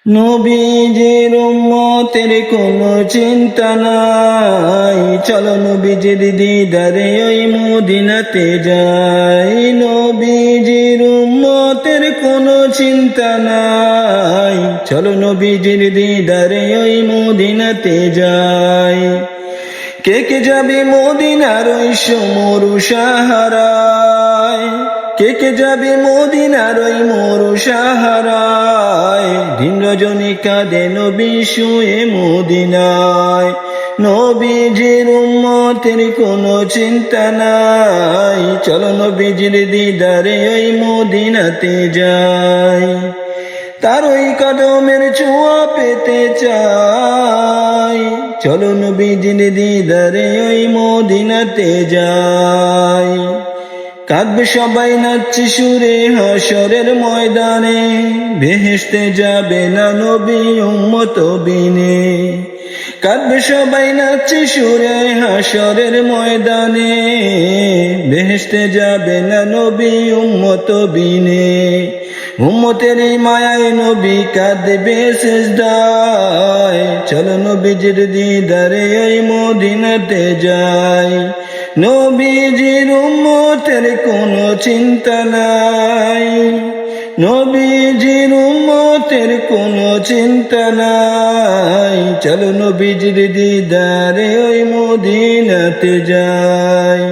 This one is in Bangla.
নবীজির উম্মতের কোনো চিন্তা নাই, চলো নবীজির দিদারে ওই মদিনাতে যাই। নবীজির উম্মতের কোনো চিন্তা নাই, চলো নবীজির দিদারে ওই মদিনাতে যাই। কে কে যাবে মদিনার ওই সমরু সাহারায়, কে কে যাবে মদিনার ওই মরু সাহারায়, দিন রজনী কাঁদে নবী শুয়ে মদিনায়। নবীজির উম্মতের কোনো চিন্তা নাই, চলো নবীজির দিদারে ওই মদিনাতে যাই। তার ওই কদমের ছোঁয়া পেতে চাই, চলো নবীজির দিদারে ওই মদিনাতে যাই। কাঁদবে সবাই নাচছে সুরে হাশরের ময়দানে, বেহেশতে যাবে না নবী উম্মত বিনে। কাঁদবে সবাই নাচছে সুরে হাশরের ময়দানে, বেহেশতে যাবে না নবী উম্মত বিনে। উম্মতের এই মায়ায় নবী কাঁদবে সিজদায়, চলো নবীজির দিদারে ওই মদিনাতে যাই। নবীজির উম্মতের কোনো চিন্তা নাই, নবীজির উম্মতের কোনো চিন্তা নাই, চলো নবীজির দিদারে ওই মদিনাতে যাই।